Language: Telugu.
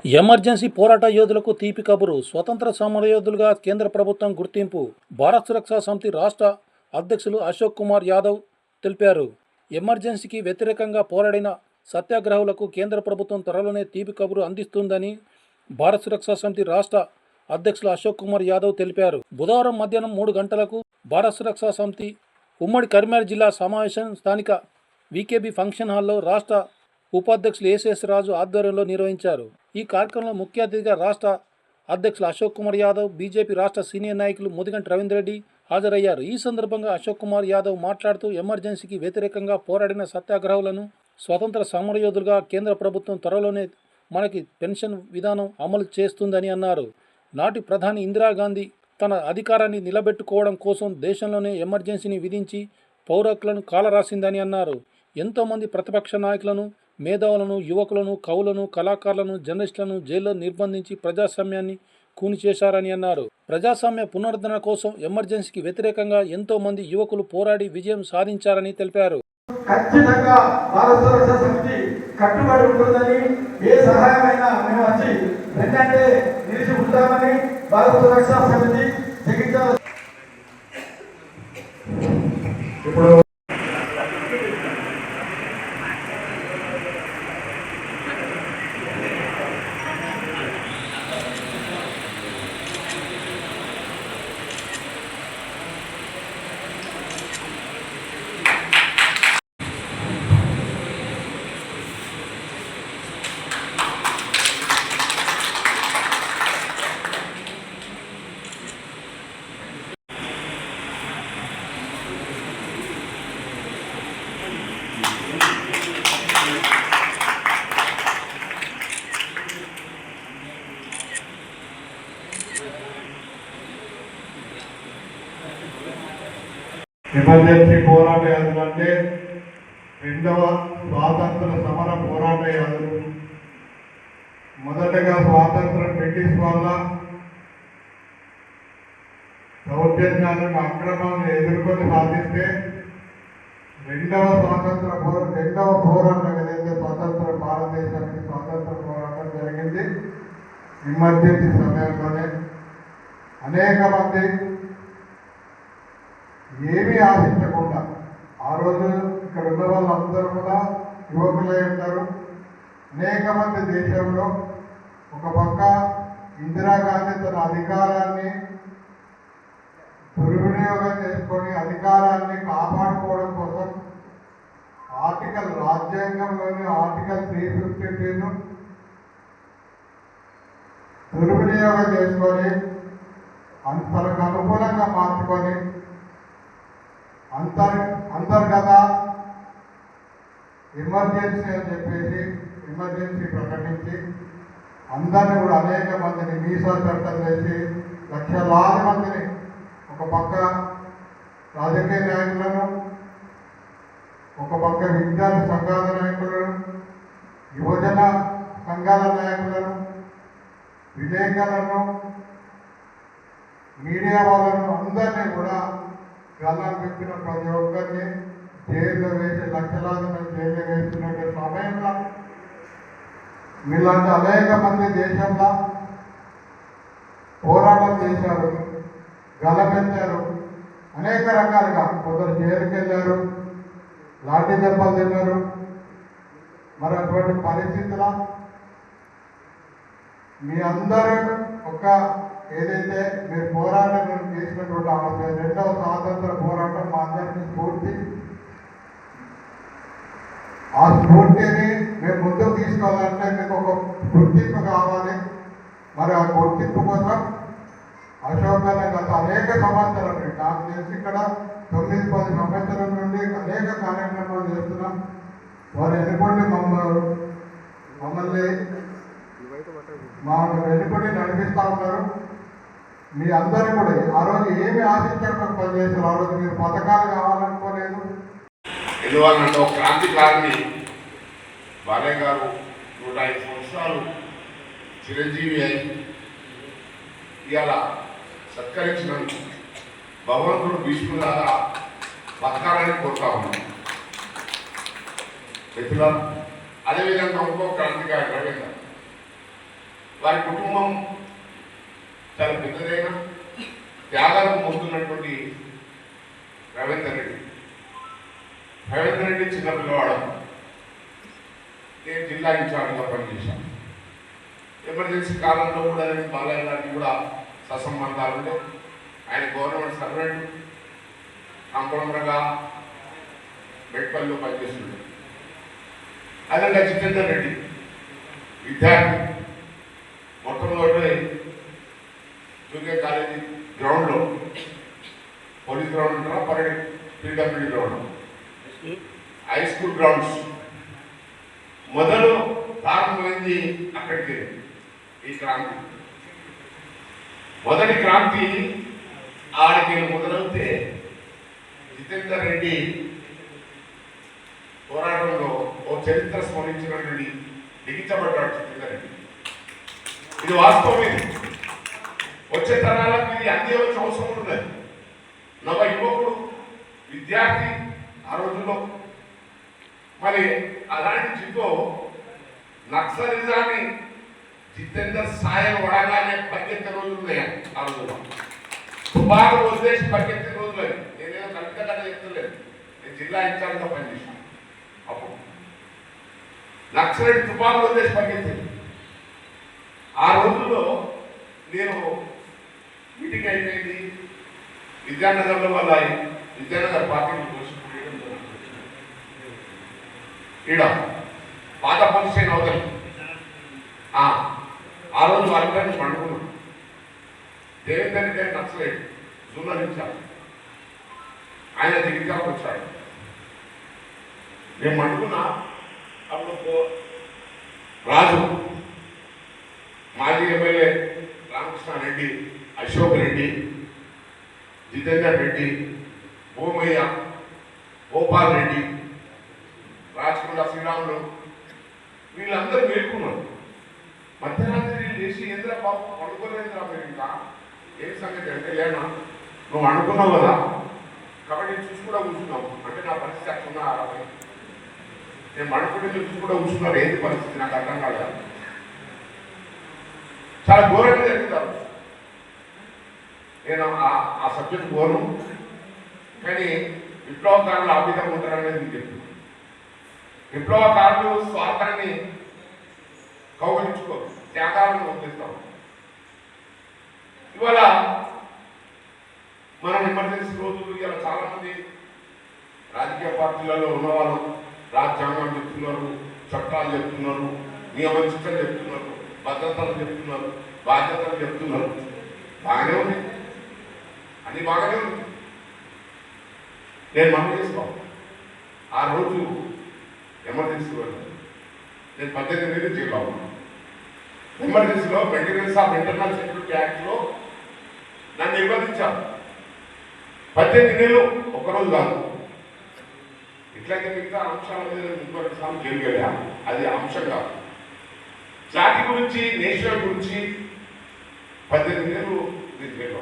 ఎమర్జెన్సీ పోరాట యోధులకు తీపి కబురు. స్వతంత్ర సమరయోధులుగా కేంద్ర ప్రభుత్వం గుర్తింపు. భారత్ సురక్షా సమితి రాష్ట్ర అధ్యక్షులు అశోక్ కుమార్ యాదవ్ తెలిపారు. ఎమర్జెన్సీకి వ్యతిరేకంగా పోరాడిన సత్యాగ్రహులకు కేంద్ర ప్రభుత్వం త్వరలోనే తీపి కబురు అందిస్తుందని భారత్ సురక్షా సమితి రాష్ట్ర అధ్యక్షులు అశోక్ కుమార్ యాదవ్ తెలిపారు. బుధవారం మధ్యాహ్నం 3 గంటలకు భారత్ సురక్షా సమితి ఉమ్మడి కరీంనగర్ జిల్లా సమావేశం స్థానిక వికేబీ ఫంక్షన్ హాల్లో రాష్ట్ర ఉపాధ్యక్షులు ఏసీఎస్ రాజు ఆధ్వర్యంలో నిర్వహించారు. ఈ కార్యక్రమంలో ముఖ్య అతిథిగా రాష్ట్ర అధ్యక్షులు అశోక్ కుమార్ యాదవ్, బీజేపీ రాష్ట్ర సీనియర్ నాయకులు ముదిగంటి రవీందర్ రెడ్డి హాజరయ్యారు. ఈ సందర్భంగా అశోక్ కుమార్ యాదవ్ మాట్లాడుతూ ఎమర్జెన్సీకి వ్యతిరేకంగా పోరాడిన సత్యాగ్రహులను స్వతంత్ర సమరయోధులుగా కేంద్ర ప్రభుత్వం త్వరలోనే మనకి పెన్షన్ విధానం అమలు చేస్తుందని అన్నారు. నాటి ప్రధాని ఇందిరాగాంధీ తన అధికారాన్ని నిలబెట్టుకోవడం కోసం దేశంలోనే ఎమర్జెన్సీని విధించి పౌరకులను కాలరాసిందని అన్నారు. ఎంతోమంది ప్రతిపక్ష నాయకులను, మేధావులను, యువకులను, కవులను, కళాకారులను, జర్నలిస్టులను జైల్లో నిర్బంధించి ప్రజాస్వామ్యాన్ని కూని చేశారని అన్నారు. ప్రజాస్వామ్య పునరుద్ధరణ కోసం ఎమర్జెన్సీకి వ్యతిరేకంగా ఎంతో మంది యువకులు పోరాడి విజయం సాధించారని తెలిపారు. ఖచ్చితంగా భారత సురక్షా సమితి కట్టుబడి ఉంటుందని, ఏ సహాయమైనా మేము వచ్చి వెంటనే నిలిచి ఉంటామని భారత సురక్షా సమితి జగిత్యాల ఇప్పుడు ఎమర్జెన్సీ పోరాట యోధులు అంటే రెండవ స్వాతంత్ర సమర పోరాట యోధులు. మొదటగా స్వాతంత్రం బ్రిటిష్ వాళ్ళ దౌర్జన్యాలను, అక్రమాలను ఎదుర్కొని సాధిస్తే రెండవ పోరాటం ఏదైతే స్వతంత్ర భారతదేశానికి స్వాతంత్ర పోరాటం జరిగింది. ఎమర్జెన్సీ సమయంలోనే అనేక మంది ఏమీ ఆశించకుండా, ఆ రోజు ఇక్కడ ఉన్న వాళ్ళందరూ కూడా యువకులై ఉంటారు. అనేక మంది దేశంలో ఒక పక్క ఇందిరాగాంధీ తన అధికారాన్ని దుర్వినియోగం చేసుకొని అధికారాన్ని కాపాడుకోవడం కోసం రాజ్యాంగంలోని ఆర్టికల్ 352 దుర్వినియోగం చేసుకొని తనకు అనుకూలంగా మార్చుకొని అంతర్గత ఎమర్జెన్సీ అని చెప్పేసి ఎమర్జెన్సీ ప్రకటించి అందరినీ కూడా అనేక మందిని వీసా చట్టం చేసి లక్షలాది మందిని, ఒక పక్క రాజకీయ నాయకులను, ఒక పక్క విద్యార్థి సంఘాల నాయకులను, యువజన సంఘాల నాయకులను, విలేకరులను, మీడియా వాళ్ళను అందరినీ కూడా గల్లాలు పెట్టిన ప్రతి ఒక్కరిని జైల్లో వేసి లక్షలాది మంది జైల్లో వేస్తున్న సమయంలో మీలాంటి అనేక మంది దేశంలో పోరాటం చేశారు, గలపెట్టారు. అనేక రకాలుగా కొందరు జైలుకి వెళ్ళారు, లాఠీ దెబ్బలు తిన్నారు. మరి అటువంటి పరిస్థితుల మీ అందరూ ఒక ఏదైతే మీరు పోరాటం చేసినటువంటి రెండవ స్వాతంత్ర పోరాటం మా అందరికీ స్ఫూర్తి. ఆ స్ఫూర్తిని మేము ముందుకు తీసుకోవాలంటే మీకు ఒక గుర్తింపు కావాలి. మరి ఆ గుర్తింపు కోసం అశోక్ గత అనేక సంవత్సరాలు, నాకు తెలిసి ఇక్కడ 9-10 సంవత్సరాల నుండి అనేక కార్యక్రమాలు చేస్తున్నాం. వారు ఎన్నుకొని మమ్మల్ని వెనుకొని నడిపిస్తూ ఉన్నారు. మీ అందరూ కూడా ఆ రోజు ఏమి ఆశించడం పనిచేస్తారు. ఆ రోజు మీరు పథకాలు కావాలనుకోలేదు. ఎందువల్లంటే ఒక క్రాంతికారిని బాలయ్య గారు 105 సంవత్సరాలు చిరంజీవి అయి ఇవాళ సత్కరించినందుకు భగవంతుడు భీష్ములాగా బతకాలని కోరుతా ఉన్నాం. అదేవిధంగా ఇంకో క్రాంతికారి రవీంద్ర వారి కుటుంబం చాలా పెద్దదైన త్యాగాలకు మోస్తున్నటువంటి రవీందర్ రెడ్డి చిన్న పిల్లవాడు. నేను జిల్లా ఇన్ఛార్జ్గా పనిచేశాను. ఎమర్జెన్సీ కాలంలో కూడా బాలయ్య గారికి కూడా సత్సంబంధాలు ఉండే. ఆయన గవర్నమెంట్ సర్వెంట్ కంపౌండర్గా మెట్పల్లిలో పనిచేస్తుండే. అదే జితేందర్ రెడ్డి విద్యార్థి. మొట్టమొదటి జూనియర్ కాలేజీ గ్రౌండ్లో, పోలీస్ గ్రౌండ్ ఉంటారా, parade PWD ground, high school grounds మొదలు ప్రారంభమైంది అక్కడికి. ఈ క్రాంతి, మొదటి క్రాంతి ఆడికి మొదలవుతే జితేందర్ రెడ్డి పోరాటంలో ఓ చరిత్ర స్మరించినటువంటి లిఖించబడ్డాడు జితేందర్ రెడ్డి. ఇది వాస్తవం. ఇది వచ్చే తరాలకు ఇది అందేవలసిన అవసరం ఉన్నది. నవ యువకుడు విద్యార్థి ఆ రోజుల్లో. మరి అలాంటి జితో నక్సలిజాన్ని జితేందర్ సాయం వడగానే పరిగెత్తే రోజులు ఉన్నాయి ఆ రోజుల్లో. తుపాకు వదిలేసి పరిగెత్తే రోజులు అని నేనేదో కవితగా చెప్తలేదు. నేను జిల్లా ఇన్ఛార్జ్గా పనిచేశాను. అప్పుడు నక్సలైట్ తుపాకు వదిలేసి పరిగెత్తాను. ఆ రోజుల్లో నేను మీటింగ్ అయిపోయింది విద్యానగర్లో. వాళ్ళ విద్యానగర్ పార్టీని ఈడ పాత పోలీస్ స్టేషన్ అవతలి. ఆ రోజు వాళ్ళని పండుకున్నాం. దేవేందర్ రెడ్డి నక్సలైట్ జూలరించారు. ఆయన దిగిజాకు వచ్చాడు. నేను పండుకున్నా. అప్పుడు రాజు, మాజీ ఎమ్మెల్యే రామకృష్ణారెడ్డి, అశోక్ రెడ్డి, జితేందర్ రెడ్డి, భూమయ్య, గోపాల్ రెడ్డి, రాజకొండ శ్రీరాములు, వీళ్ళందరూ మేల్కున్నారు. మధ్యరాత్రి లేచి ఎందుకు బాబు పండుకోలేదురా మీరు ఇంకా ఏం సంగతి అంటే, లేనా నువ్వు అనుకున్నావు కదా కాబట్టి చూసి కూడా కూర్చున్నావు అంటే నా పరిస్థితి అట్లా అరవై. నేను పండుకుంటే చూసి కూడా కూర్చున్నాను. ఏంటి పరిస్థితి నాకు అర్థం కాదు. చాలా ఘోరంగా జరుగుతారు. నేను ఆ సబ్జెక్ట్ కోరు, కానీ విప్లవకారులు ఆ విధంగా ఉంటారనేది నేను చెప్తున్నాను. విప్లవకారులు స్వార్థాన్ని కౌగలించుకోరు, త్యాగాలను వదిలిస్తాం. ఇవాళ మనం ఎమర్జెన్సీ రోజులు ఇవాళ చాలా మంది రాజకీయ పార్టీలలో ఉన్నవాళ్ళు రాజ్యాంగం చెప్తున్నారు, చట్టాలు చెప్తున్నారు, నియమనిష్టలు చెప్తున్నారు, భద్రతలు చెప్తున్నారు, బాధ్యతలు చెప్తున్నారు. బాగానే ఉంది, అది బాగానే ఉంది. నేను మనం చేస్తాం. ఆ రోజు ఎమర్జెన్సీ రోజు నేను 18 ఏళ్ళు జైల్లో ఉన్నాను. ఎమర్జెన్సీలో మెయింటెనెన్స్ ఆఫ్ ఇంటర్నల్ సెక్యూరిటీ యాక్ట్లో నన్ను నిర్బంధించాను. 18 ఏళ్ళు ఒక్కరోజు కాదు. ఇట్లయితే మిగతా అంశాల మీద ఇంకొక సార్లు జైలు వెళ్ళా. అది అంశం కాదు. జాతి గురించి, నేషనల్ గురించి 18 ఏళ్ళు నేను జైల్లో